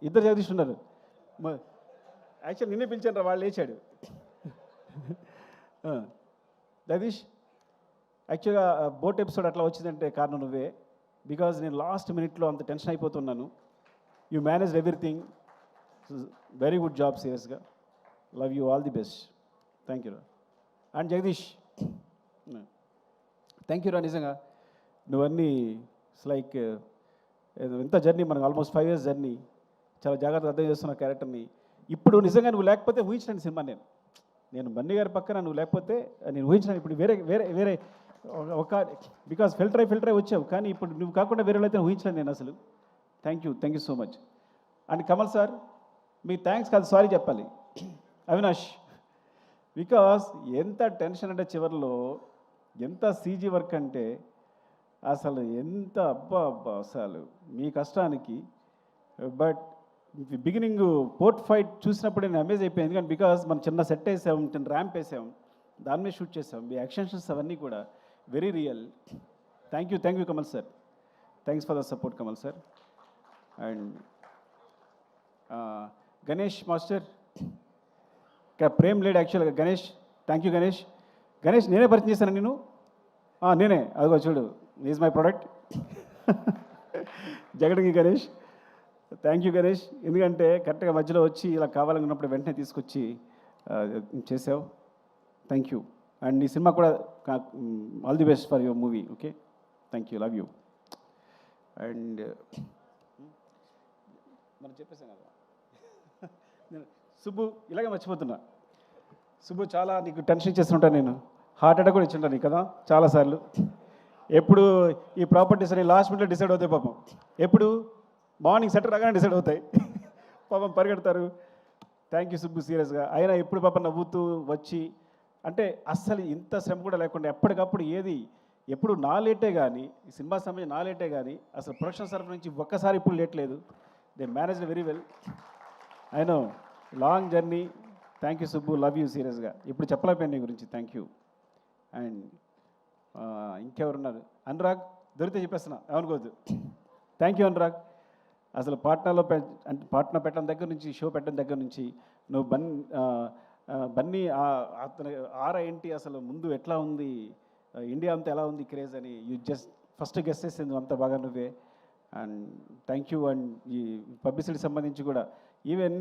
ఇద్దరు జగదీష్ ఉన్నారు. యాక్చువల్ నిన్నే పిలిచాను రా, వాళ్ళు లేచాడు. జగదీష్, యాక్చువల్గా బోట్ ఎపిసోడ్ అట్లా వచ్చిందంటే కారణం నువ్వే. బికాజ్ నేను లాస్ట్ మినిట్లో అంత టెన్షన్ అయిపోతున్నాను. You manage everything, very good job, సీరియస్గా. Love you, all the best. Thank you రా. అండ్ జగదీష్ థ్యాంక్ యూ రా, నిజంగా నువ్వన్నీ ఇట్స్ లైక్ ఎంత జర్నీ, మనకు ఆల్మోస్ట్ 5 years జర్నీ. చాలా జాగ్రత్తగా అర్థం చేస్తున్న క్యారెక్టర్ని. ఇప్పుడు నిజంగా నువ్వు లేకపోతే ఊహించలేని సినిమా నేను బన్నీ గారి పక్కన నువ్వు లేకపోతే నేను ఊహించలేను. ఇప్పుడు వేరే వేరే వేరే ఒక బికాస్ ఫిల్టర్ అయి వచ్చావు, కానీ ఇప్పుడు నువ్వు కాకుండా వేరే అయితే ఊహించలేను నేను అసలు. Thank you so much. And Kamal sir, me thanks కాదు సారీ చెప్పాలి. అవినాష్, బికాస్ ఎంత టెన్షన్ అంటే చివరిలో ఎంత సీజీ వర్క్ అంటే అసలు ఎంత అబ్బా అసలు మీ కష్టానికి. బట్ బిగినింగ్ పోర్ట్ ఫైట్ చూసినప్పుడు నేను అమేజ్ అయిపోయింది, ఎందుకంటే బికాస్ మనం చిన్న సెట్ వేసాం, చిన్న ర్యాంప్ వేసాం, దాని మీద షూట్ చేసాం. మీ యాక్షన్స్ అవన్నీ కూడా very real. Thank you Kamal sir, thanks for the support Kamal sir. And Ganesh master, ఇక్కడ ప్రేమ్ లేడు యాక్చువల్గా. Ganesh, thank you Ganesh. గణేష్ నేనే పరిచయం చేశాను నేను, నేనే, అదిగో చూడు, ఈజ్ మై ప్రోడక్ట్. జగడంగి గణేష్, థ్యాంక్ యూ గణేష్. ఎందుకంటే కరెక్ట్గా మధ్యలో వచ్చి ఇలా కావాలనుకున్నప్పుడు వెంటనే తీసుకొచ్చి చేసావు. Thank you. అండ్ నీ సినిమా కూడా all the best for your movie. Okay, thank you, love you. And మనం చెప్పేసాం కదా, నేను సుబ్బు ఇలాగే మర్చిపోతున్నా. సుబ్బు, చాలా నీకు టెన్షన్ ఇచ్చేస్తుంటాను నేను, హార్ట్ అటాక్ కూడా ఇచ్చింటాను నీకు కదా చాలాసార్లు. ఎప్పుడు ఈ ప్రాపర్టీస్ అని లాస్ట్ మినిట్లో డిసైడ్ అవుతాయి పాపం, ఎప్పుడు మార్నింగ్ సెటర్ రాగానే డిసైడ్ అవుతాయి పాపం, పరిగెడతారు. థ్యాంక్ యూ సుబ్బు, సీరియస్గా. అయినా ఎప్పుడు పాపం నవ్వుతూ వచ్చి, అంటే అస్సలు ఇంత శ్రమ కూడా లేకుండా ఎప్పటికప్పుడు ఏది ఎప్పుడు నా లేటే కానీ, ఈ సినిమా సమయం నా లేటే కానీ, అసలు ప్రొడక్షన్ తరఫు నుంచి ఒక్కసారి ఇప్పుడు లేట్ లేదు. They managed very well. I know long journey. Thank you Subbu, love you సీరియస్గా. ఇప్పుడు చెప్పలేకపోయాను నీ గురించి. Thank you. అండ్ ఇంకెవరున్నారు? అనురాగ్, దొరికితే చెప్పేస్తున్నా, ఏమనుకోవద్దు. Thank you Anurag. అసలు పాట్నాలో అంటే పాట్నా పెట్టడం దగ్గర నుంచి, షో పెట్టడం దగ్గర నుంచి నువ్వు బన్నీ అతను ఆరా ఏంటి అసలు ముందు ఎట్లా ఉంది, ఇండియా అంతా ఎలా ఉంది క్రేజ్ అని యూ జస్ట్ ఫస్ట్ గెస్ట్ చేసింది అంత బాగా నువ్వే. And thank you. అండ్ ఈ పబ్లిసిటీ సంబంధించి కూడా ఈవెన్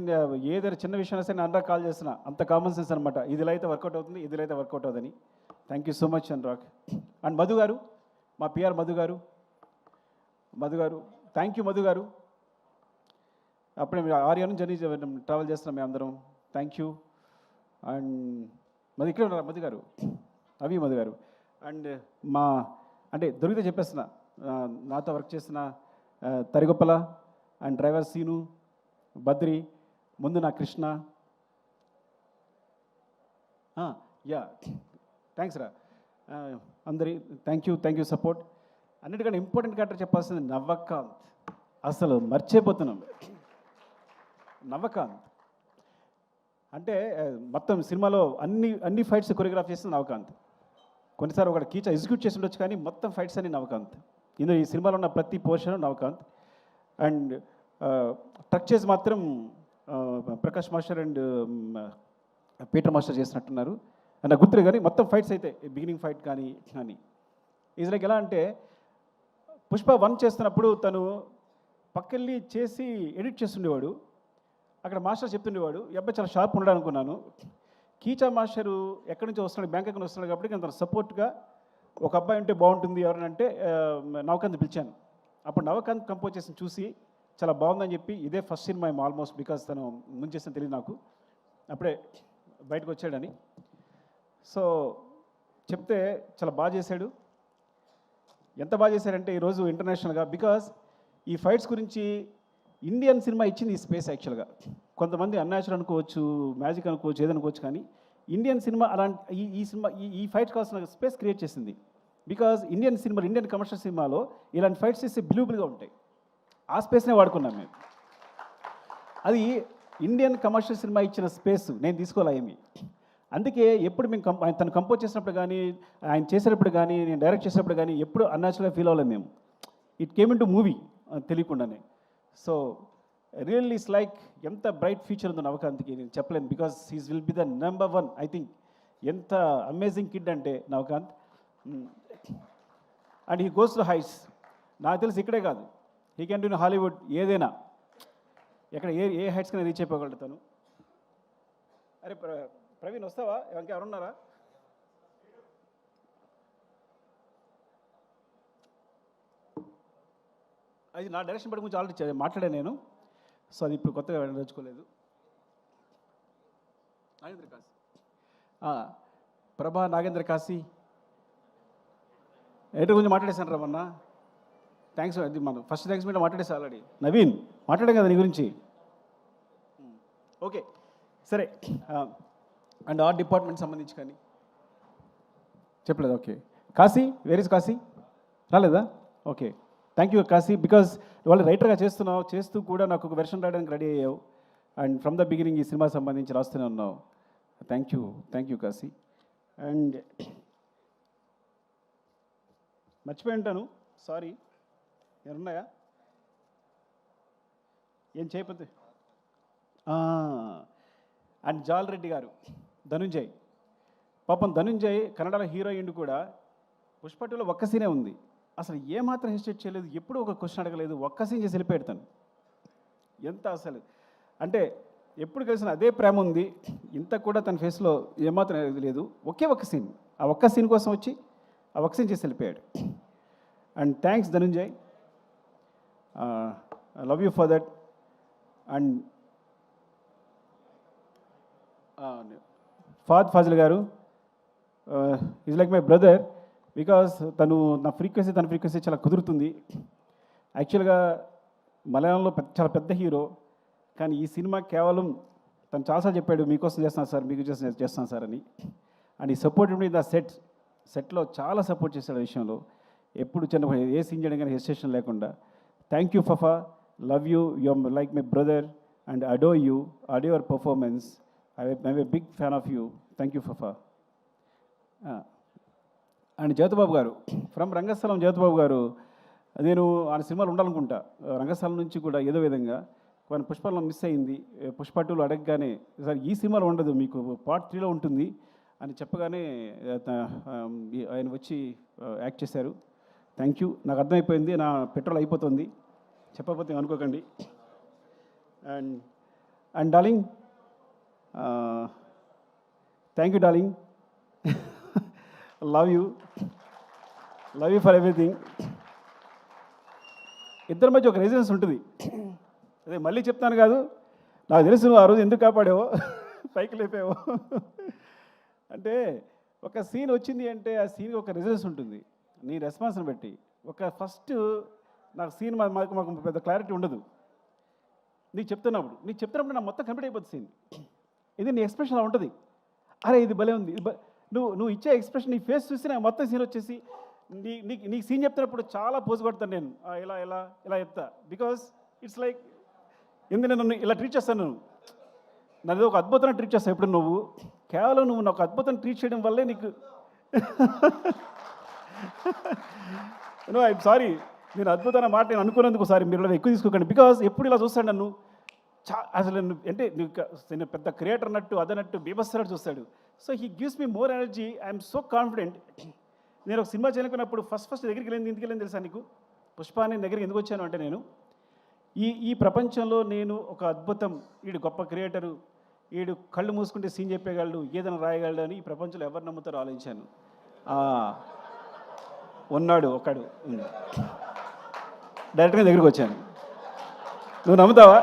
ఏదైనా చిన్న విషయాన్ని సరే అనురాగ్ కాల్ చేస్తున్నా, అంత కామన్ సెన్స్ అనమాట. ఇదిలో అయితే వర్కౌట్ అవుతుంది, ఇదిలో అయితే వర్కౌట్ అవుతుంది. Thank you so much Anurag. And Madhu గారు, మా పిఆర్ మధు గారు, థ్యాంక్ యూ మధు గారు. అప్పుడే మీరు 6 years నుంచి జర్నీ ట్రావెల్ చేస్తున్నాం మేము అందరం. Thank you. అండ్ మధు ఇక్కడ ఉన్నారు మధు గారు, మధు గారు. అండ్ అంటే దొరికితే చెప్పేస్తున్నా, నాతో వర్క్ చేసిన తరిగొప్పల అండ్ డ్రైవర్ సీను, బద్రి, ముందు నా కృష్ణ. యా, థ్యాంక్స్ రా అందరి. Thank you support. అన్నిటికన్నా ఇంపార్టెంట్ క్యారెక్టర్ చెప్పాల్సింది నవ్వకాంత్. అసలు మర్చిపోతున్నాం నవ్వకాంత్ అంటే. మొత్తం సినిమాలో అన్ని ఫైట్స్ కొరియోగ్రాఫ్ చేస్తుంది నవకాంత్. కొన్నిసార్లు ఒక కీచా ఎగ్జిక్యూట్ చేసి ఉండొచ్చు, కానీ మొత్తం ఫైట్స్ అన్ని నవకాంత్. ఇందులో ఈ సినిమాలో ఉన్న ప్రతి పోర్షన్ నవకాంత్. అండ్ ట్రక్ చేసి మాత్రం Prakash master and Peter master చేసినట్టున్నారు. నాకు గుర్తులేదు, కానీ మొత్తం ఫైట్స్ అయితే బిగినింగ్ ఫైట్ కానీ ఈజ్ లైక్ ఎలా అంటే, పుష్ప 1 చేస్తున్నప్పుడు తను పక్కెళ్ళి చేసి ఎడిట్ చేస్తుండేవాడు. అక్కడ మాస్టర్ చెప్తుండేవాడు, ఈ అబ్బాయి చాలా షార్ప్ ఉన్నాడు అనుకున్నాను. కీచా మాస్టరు ఎక్కడి నుంచి వస్తున్నాడు, బ్యాంకాక్ నుంచి వస్తున్నాడు కాబట్టి నేను తన సపోర్ట్గా ఒక అబ్బాయి ఉంటే బాగుంటుంది ఎవరైనా అంటే నవకాంత్ పిలిచాను. అప్పుడు నవకాంత్ కంపోజ్ చేసి చూసి చాలా బాగుందని చెప్పి ఇదే ఫస్ట్ సినిమా ఆల్మోస్ట్, బికాస్ తను ముందు చేసిన తెలియదు నాకు, అప్పుడే బయటకు వచ్చాడని. సో చెప్తే చాలా బాగా చేశాడు. ఎంత బాగా చేశారంటే ఈరోజు ఇంటర్నేషనల్గా, బికాస్ ఈ ఫైట్స్ గురించి ఇండియన్ సినిమా ఇచ్చింది ఈ స్పేస్ యాక్చువల్గా. కొంతమంది అన్యాచురల్ అనుకోవచ్చు, మ్యాజిక్ అనుకోవచ్చు, ఏదనుకోవచ్చు, కానీ ఇండియన్ సినిమా అలాంటి ఈ సినిమా ఈ ఫైట్స్ కావాల్సిన స్పేస్ క్రియేట్ చేసింది. బికాజ్ ఇండియన్ సినిమాలు, ఇండియన్ కమర్షియల్ సినిమాలో ఇలాంటి ఫైట్స్ చేస్తే బిలీవబుల్గా ఉంటాయి. ఆ స్పేస్నే వాడుకున్నాం మేము. అది ఇండియన్ కమర్షియల్ సినిమా ఇచ్చిన స్పేస్ నేను తీసుకోలే ఏమి. అందుకే ఎప్పుడు మేము తను కంపోజ్ చేసినప్పుడు కానీ, ఆయన చేసేటప్పుడు కానీ, నేను డైరెక్ట్ చేసేటప్పుడు కానీ ఎప్పుడు అన్యాచురల్గా ఫీల్ అవ్వలేము మేము. It came in to movie తెలియకుండానే. సో రియల్లీ ఇట్స్ లైక్ ఎంత బ్రైట్ ఫ్యూచర్ ఉందో నవకాంత్కి నేను చెప్పలేను, because he's will be the number 1 I think. ఎంత అమేజింగ్ కిడ్ అంటే Navakanth. And he goes to heights. నాకు తెలిసి ఇక్కడే కాదు, he can do in Hollywood, ఏదైనా ఎక్కడ ఏ హైట్స్కైనా రీచ్ అయిపోగలుగుతాను. అరే ప్రవీణ్ వస్తావా, ఎవరున్నారా? అది నా డైరెక్షన్ పడి గురించి ఆల్రెడీ మాట్లాడాను నేను. సో అది ఇప్పుడు కొత్తగా నేర్చుకోలేదు. నాగేంద్ర కాశీ, ప్రభా నాగేంద్ర కాశీ ఎయిటర్ గురించి మాట్లాడేశాను రా మొన్న. థ్యాంక్స్, అది మనం ఫస్ట్ థ్యాంక్స్ మీద మాట్లాడేసా ఆల్రెడీ. నవీన్ మాట్లాడాం కదా నీ గురించి. ఓకే సరే. అండ్ ఆర్ట్ డిపార్ట్మెంట్ సంబంధించి కానీ చెప్పలేదు. Okay Kashi, where is Kashi? రాలేదా? Okay thank you Kashi, because వాళ్ళు రైటర్గా చేస్తూ కూడా నాకు ఒక వెర్షన్ రాయడానికి రెడీ అయ్యావు. అండ్ ఫ్రమ్ ద బిగినింగ్ ఈ సినిమా సంబంధించి రాస్తూనే ఉన్నావు. Thank you Kashi. అండ్ మర్చిపోయి ఉంటాను, సారీ. ఏమన్నాయా ఏం చేయకపోతే? అండ్ జాల్ రెడ్డి గారు, ధనుంజయ్. పాపం ధనుంజయ్ కన్నడలో హీరోయిన్ కూడా. పుష్ప 2లో ఒక్క సీనే ఉంది, అసలు ఏమాత్రం హెసిటేట్ చేయలేదు, ఎప్పుడూ ఒక క్వశ్చన్ అడగలేదు, ఒక్క సీన్ చేసి వెళ్ళిపెడతాను. ఎంత అసలు అంటే ఎప్పుడు కలిసిన అదే ప్రేమ ఉంది, ఇంత కూడా తన ఫేస్లో ఏమాత్రం లేదు. ఒక్క సీన్, ఆ ఒక్క సీన్ కోసం వచ్చి ఆ ఒక్క సీన్ చేసి వెళ్ళిపోయాడు. And thanks Dhananjay, I love you for that. And Fazil గారు is like my brother, because తన ఫ్రీక్వెన్సీ చాలా కుదురుతుంది. యాక్చువల్గా మలయాళంలో చాలా పెద్ద హీరో, కానీ ఈ సినిమా కేవలం తను చాలాసార్లు చెప్పాడు, మీకోసం చేస్తాను సార్, మీకు చేస్తాను సార్ అని. అండ్ ఈ సపోర్ట్ ఇన్ ద సెట్లో చాలా సపోర్ట్ చేశాడు ఆ విషయంలో. ఎప్పుడు చిన్న ఏ సీన్ చేయడం కానీ హెసిటేషన్ లేకుండా. Thank you Fafa, love you, you're like my brother and adore your performance. I'm a big fan of you. Thank you Fafa. And Jyothibabu గారు, ఫ్రమ్ రంగస్థలం జ్యోతిబాబు గారు, నేను ఆ సినిమాలు ఉండాలనుకుంటా. రంగస్థలం నుంచి కూడా ఏదో విధంగా కొన్ని పుష్పలో మిస్ అయింది. పుష్ప 2లో అడగగానే సార్ ఈ సినిమాలో ఉండదు, మీకు పార్ట్ 3లో ఉంటుంది అని చెప్పగానే ఆయన వచ్చి యాక్ట్ చేశారు. థ్యాంక్ యూ, నాకు అర్థమైపోయింది, నా పెట్రోల్ అయిపోతుంది, చెప్పకపోతే అనుకోకండి. And darling, thank you darling, love you for everything. ఇద్దరి మధ్య ఒక రెసిడెన్స్ ఉంటుంది. అదే మళ్ళీ చెప్తాను కాదు, నాకు తెలుసు నువ్వు ఆ రోజు ఎందుకు కాపాడావో, పైకి లేపావో. అంటే ఒక సీన్ వచ్చింది అంటే ఆ సీన్కి ఒక రెసిడెన్స్ ఉంటుంది, నీ రెస్పాన్స్ని బట్టి. ఫస్ట్ నాకు సీన్ మాకు పెద్ద క్లారిటీ ఉండదు. నీకు చెప్తున్నప్పుడు నా మొత్తం కంప్లీట్ అయిపోతుంది సీన్. ఇది నీ ఎక్స్ప్రెషన్ అలా ఉంటుంది. అరే ఇది భలే ఉంది, నువ్వు ఇచ్చే ఎక్స్ప్రెషన్, నీ ఫేస్ చూసి నాకు మొత్తం సీన్ వచ్చేసి నీకు సీన్ చెప్తున్నప్పుడు చాలా పోజు కొడతాను నేను, ఇలా చెప్తా. బికాస్ ఇట్స్ లైక్ నన్ను ఇలా ట్రీట్ చేస్తాను, నన్ను ఒక అద్భుతంగా ట్రీట్ చేస్తాను. ఎప్పుడు నువ్వు కేవలం నువ్వు నాకు అద్భుతం ట్రీట్ చేయడం వల్లే నీకు ఐఎమ్ సారీ, నేను అద్భుతమైన మాట నేను అనుకున్నందుకు ఒకసారి మీరు ఇలా ఎక్కువ తీసుకోకండి. బికాస్ ఎప్పుడు ఇలా చూస్తాడు నన్ను, అసలు అంటే నేను పెద్ద క్రియేటర్ అన్నట్టు అదన్నట్టు బీభత్సనట్టు చూస్తాడు. So he gives me more energy. I'm so confident. నేను ఒక సినిమా చేయాలనుకున్నప్పుడు ఫస్ట్ దగ్గరికి ఎందుకు వెళ్ళింది తెలుసా నీకు? పుష్ప అని దగ్గరికి ఎందుకు వచ్చాను అంటే, నేను ఈ ప్రపంచంలో నేను ఒక అద్భుతం, వీడు గొప్ప క్రియేటరు, వీడు కళ్ళు మూసుకుంటే సీన్ చెప్పేయగలడు, ఏదైనా రాయగలడు అని ఈ ప్రపంచంలో ఎవరు నమ్ముతారో ఆలోచించాను. ఉన్నాడు ఒకడు. డైరెక్ట్గా దగ్గరికి వచ్చాను. నువ్వు నమ్ముతావా?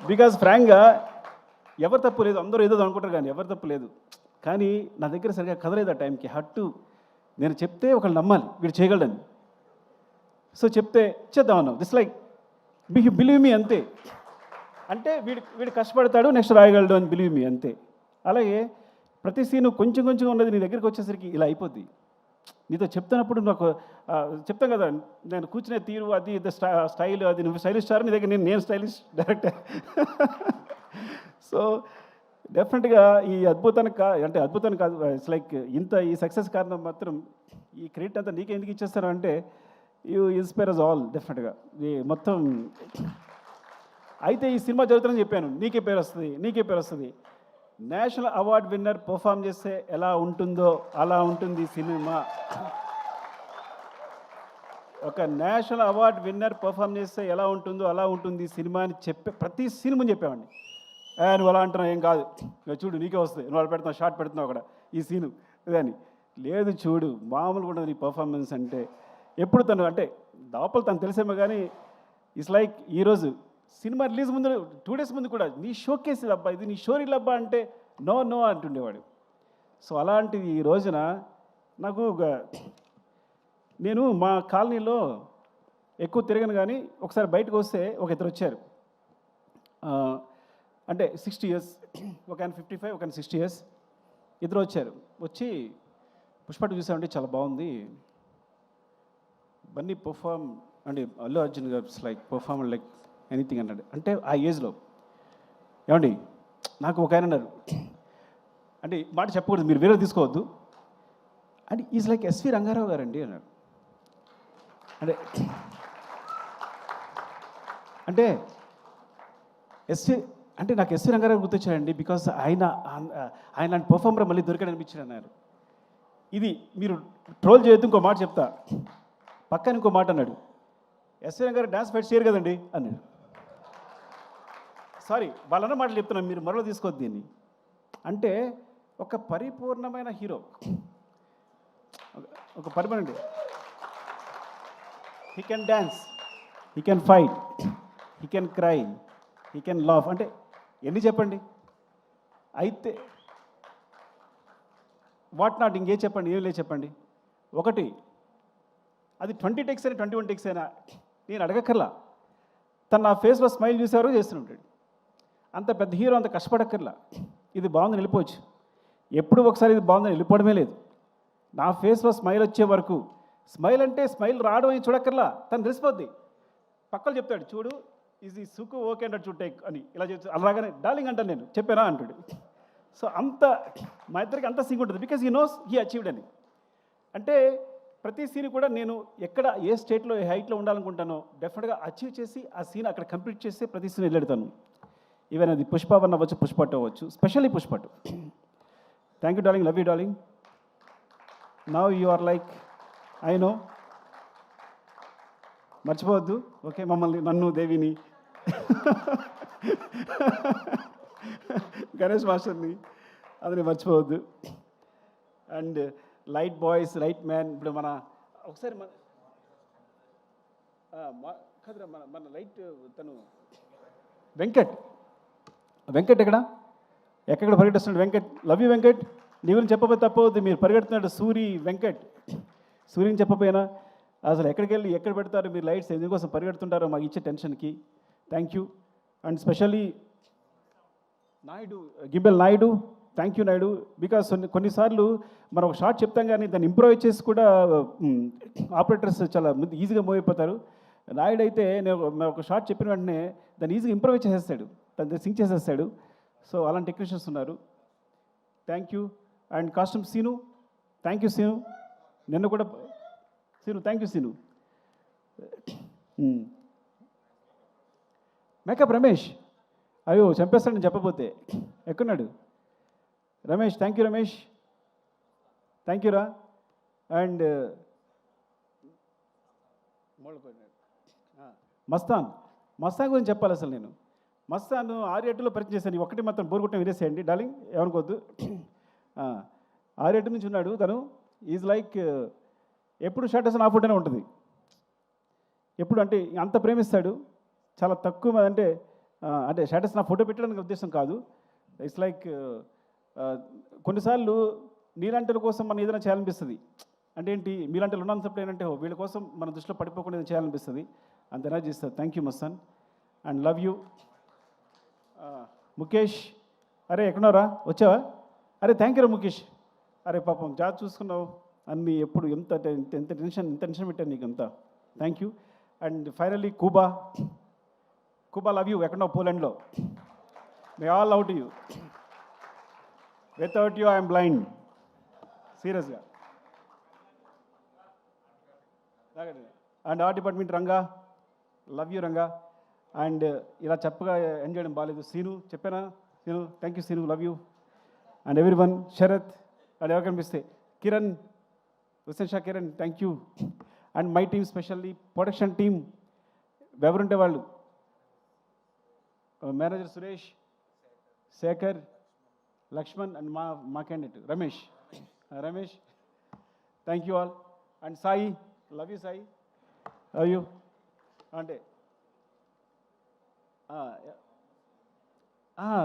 బికాజ్ ఫ్రాంక్గా ఎవరు తప్పు లేదు, అందరూ ఏదో అనుకుంటారు కానీ ఎవరు తప్పు లేదు. కానీ నా దగ్గర సరిగా కదలేదు ఆ టైంకి. హట్టు నేను చెప్తే ఒకళ్ళు నమ్మాలి వీడు చేయగలడని. సో చెప్తే చేద్దామన్నావు. దిస్ లైక్ బిలీవ్ మీ అంతే. అంటే వీడు కష్టపడతాడు, నెక్స్ట్ రాయగలడు అని బిలీవ్ మీ అంతే. అలాగే ప్రతి సీను కొంచెం కొంచెం ఉన్నది నీ దగ్గరికి వచ్చేసరికి ఇలా అయిపోద్ది. నీతో చెప్తున్నప్పుడు నాకు చెప్తాను కదా, నేను కూర్చునే తీరు అది స్టైల్, అది నువ్వు స్టైలిష్ స్టార్, నీ దగ్గర నేను స్టైలిష్ డైరెక్టర్. సో డెఫినెట్గా ఈ అద్భుతానికి అంటే అద్భుతానికి కాదు, ఇట్స్ లైక్ ఈ సక్సెస్ కారణం మాత్రం ఈ క్రెడిట్ అంతా నీకే ఎందుకు ఇచ్చేస్తారు అంటే యూ ఇన్స్పైర్ అస్ ఆల్ డెఫినెట్గా. ఈ మొత్తం అయితే ఈ సినిమా జరుగుతుందని చెప్పాను, నీకే పేరు వస్తుంది. నేషనల్ అవార్డ్ విన్నర్ పర్ఫామ్ చేస్తే ఎలా ఉంటుందో అలా ఉంటుంది సినిమా. ఒక నేషనల్ అవార్డ్ విన్నర్ పర్ఫామ్ చేస్తే ఎలా ఉంటుందో అలా ఉంటుంది సినిమా అని చెప్పే ప్రతి సినిమా చెప్పేవాడిని. నువ్వు అలా అంటున్నావు, ఏం కాదు, చూడు నీకే వస్తుంది, నువ్వు అలా పెడుతున్నావు, షార్ట్ పెడుతున్నావు అక్కడ ఈ సీను ఇదని. లేదు చూడు, మామూలుగా ఉండదు నీ పర్ఫార్మెన్స్ అంటే. ఎప్పుడు తను అంటే లోపల తను తెలిసేమో కానీ ఇట్స్ లైక్ ఈరోజు సినిమా రిలీజ్ ముందు 2 days ముందు కూడా నీ షోకేస్ అబ్బా, ఇది నీ షోరీల్ అబ్బా అంటే నో అంటుండేవాడు. సో అలాంటిది ఈ రోజున నాకు నేను మా కాలనీలో ఎక్కువ తిరగను కానీ ఒకసారి బయటకు వస్తే ఒక ఇద్దరు వచ్చారు. అంటే 60 years, ఒక ఆయన 55, ఒక ఆయన 60 years, ఇద్దరు వచ్చారు. వచ్చి పుష్ప చూసామంటే చాలా బాగుంది, బన్నీ పర్ఫామ్ అంటే అల్లు అర్జున్ గారు లైక్ పర్ఫామ్ లైక్ ఎనీథింగ్ అన్నాడు. అంటే ఆ ఏజ్లో ఏమండి నాకు ఒక ఆయన అన్నారు, అంటే మాట చెప్పకూడదు, మీరు వేరే తీసుకోవద్దు, అంటే ఈజ్ లైక్ ఎస్వి రంగారావు గారండి అన్నాడు. అంటే అంటే నాకు ఎస్వి రంగారావు గుర్తొచ్చారండి, బికాస్ ఆయన పర్ఫార్మర్ మళ్ళీ దొరికాడు అనిపించాడు అన్నారు. ఇది మీరు ట్రోల్ చేయొద్దు, ఇంకో మాట చెప్తా. పక్కన ఇంకో మాట అన్నాడు, ఎస్వి రంగారావు డాన్స్ ఫైట్ చేయరు కదండి అన్నాడు. సారీ, వాళ్ళన్న మాటలు చెప్తున్నాను, మీరు మరో తీసుకోవద్దు దీన్ని. అంటే ఒక పరిపూర్ణమైన హీరో, ఒక పరిపూర్ణ, he can dance, he can fight, he can cry, he can laugh. అంటే ఎన్ని చెప్పండి. అయితే వాట్ నాట్ ఇంకే చెప్పండి, ఏం లేదు చెప్పండి. ఒకటి అది 20 takes అయినా 21 takes అయినా నేను అడగక్కర్లా, తను నా ఫేస్లో స్మైల్ చూసేవారు చేస్తుంటాడు. అంత పెద్ద హీరో అంత కష్టపడక్కర్లా, ఇది బాగుందని వెళ్ళిపోవచ్చు. ఎప్పుడు ఒకసారి ఇది బాగుందని వెళ్ళిపోవడమే లేదు. నా ఫేస్లో స్మైల్ వచ్చే వరకు, స్మైల్ అంటే స్మైల్ రావడం అని చూడక్కర్లా, తను తెలిసిపోద్ది. పక్కలు చెప్తాడు, చూడు ఇది సుకు ఓకే అంటాడు, చూడు టేక్ అని ఇలా చెప్తాడు. అలాగనే డార్లింగ్ అంటాను, నేను చెప్పానా అంటాడు. సో అంత మా ఇద్దరికి అంత సింక్ ఉంటుంది, because he knows he achieved అని. అంటే ప్రతి సీన్ కూడా నేను ఎక్కడ ఏ స్టేట్లో ఏ హైట్లో ఉండాలనుకుంటానో డెఫినెట్గా అచీవ్ చేసి ఆ సీన్ అక్కడ కంప్లీట్ చేసి ప్రతి సీన్ వెళ్ళెడతాను. ఈవెన్ అది పుష్ప 1 అవ్వచ్చు, పుష్ప 2 అవ్వచ్చు, specially Pushpa 2. Thank you darling, love you darling. Now you are like I know, మర్చిపోవద్దు ఓకే, మమ్మల్ని, నన్ను, దేవిని, గణేష్ మాస్టర్ని, అది మర్చిపోవద్దు. And light boys, right man. ఇప్పుడు మన ఒకసారి మన లైట్ తను వెంకట్ ఎక్కడ పరిగెడుతున్నాడు వెంకట్, లవ్ యూ వెంకట్. నీ గురించి చెప్పబోతే తప్పవద్దు, మీరు పరిగెడుతున్నాడు సూర్యని చెప్పపోయినా అసలు ఎక్కడికి వెళ్ళి ఎక్కడ పెడతారు మీరు లైట్స్, ఎందుకోసం పరిగెడుతుంటారో మాకు ఇచ్చే టెన్షన్కి thank you. And specially gimbal Naidu, thank you Naidu. Because కొన్నిసార్లు మనం ఒక షార్ట్ చెప్తాం కానీ దాన్ని ఇంప్రూవైజ్ చేసి కూడా ఆపరేటర్స్ చాలా ఈజీగా మూవ్ అయిపోతారు. నాయుడు అయితే నేను ఒక షార్ట్ చెప్పిన వెంటనే దాన్ని ఈజీగా ఇంప్రూవైజ్ చేసేస్తాడు, దాన్ని సింక్ చేసేస్తాడు. సో అలాంటి టెక్నీషియన్స్ ఉన్నారు, thank you. And costume Seenu, thank you Seenu. నిన్న కూడా Seenu, thank you Seenu. Makeup Ramesh, అయ్యో చంపేస్తాడని చెప్పబోతే ఎక్కడున్నాడు Ramesh, thank you Ramesh, thank you రా. అండ్ మస్తాన్ గురించి చెప్పాలి. అసలు నేను మస్తాను 6-7లో పరిచయం చేశాను. ఒకటి మాత్రం బోర్ కొట్టడం వినేసేయండి డార్లింగ్, ఏమనుకోవద్దు. 6-7 నుంచి ఉన్నాడు తను. ఈజ్ లైక్ ఎప్పుడు షర్ట్ నా ఫోటోనే ఉంటుంది. ఎప్పుడు అంటే అంత ప్రేమిస్తాడు. చాలా తక్కువ అంటే అంటే స్టేటస్ నా ఫోటో పెట్టడానికి ఉద్దేశం కాదు. ఇట్స్ లైక్ కొన్నిసార్లు నీలాంటి కోసం మనం ఏదైనా చేయాలనిపిస్తుంది. అంటే ఏంటి, మీలాంటి ఉన్నంతప్పుడు ఏంటంటే వీళ్ళ కోసం మన దృష్టిలో పడిపోకుండా ఏదైనా చేయాలనిపిస్తుంది. అంత ఎనర్జీ ఇస్తుంది. Thank you Mastan and love you. Mukesh, అరే ఎక్కడున్నారా, వచ్చావా? అరే థ్యాంక్ యూ రా ముఖేష్. అరే పాపం జాబ్ చూసుకున్నావు అన్నీ, ఎప్పుడు ఎంత ఎంత టెన్షన్ పెట్టాను నీకు అంతా. Thank you. And finally Kuba love you. ఎక్కడున్నావు? పోలాండ్లో. May all love to you. Without you I'm blind, సీరియస్గా. And art department Ranga, love you Ranga. And ఇలా చెప్పగా ఎండ్ చేయడం బాగాలేదు. సీను చెప్పానా? Seenu, thank you Seenu, love you. And every one, Sarath and ఎవరు కనిపిస్తే Kiran, Hussain Shah Kiran, thank you. And my team, specially production team, ఎవరుంటే వాళ్ళు, మేనేజర్ సురేష్, శేఖర్, లక్ష్మణ్ అండ్ మా candidate Ramesh, thank you all. And Sai, love you Sai, love you. అంటే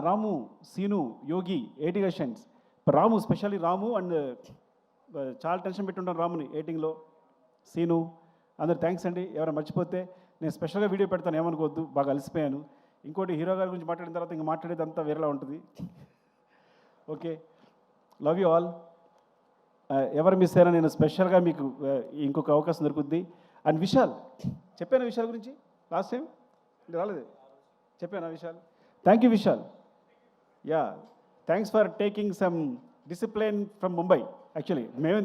Ramu, Seenu, Yogi, 80 questions. Ramu, specially Ramu and చాలా టెన్షన్ పెట్టుంటాను రాముని ఎడిటింగ్లో. సీను, అందరు థ్యాంక్స్ అండి. ఎవరైనా మర్చిపోతే నేను స్పెషల్గా వీడియో పెడతాను, ఏమనుకోవద్దు, బాగా అలసిపోయాను. ఇంకోటి హీరో గారి గురించి మాట్లాడిన తర్వాత ఇంకా మాట్లాడేది అంతా వేరేలా ఉంటుంది. Okay, love you all. ఎవరు మిస్ అయ్యారో నేను స్పెషల్గా మీకు ఇంకొక అవకాశం దొరుకుద్ది. అండ్ విశాల్, చెప్పాను విశాల్ గురించి లాస్ట్ టైం, రాలేదు, చెప్పాను Vishal. Thank you Vishal. Yeah, thanks for taking some discipline from Mumbai. Actually మేము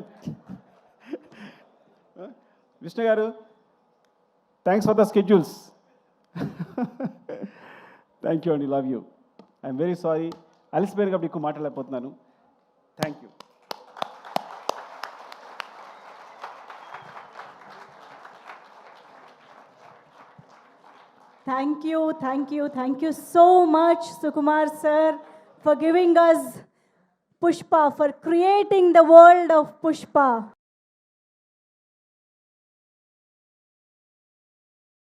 విష్ణు గారు, thanks for the schedules. Thank you అండి, love you. I'm very sorry, అలసిపోయాను కాబట్టి ఎక్కువ మాట్లాడలేకపోతున్నాను. Thank you. Thank you so much, Sukumar sir, for giving us Pushpa, for creating the world of Pushpa.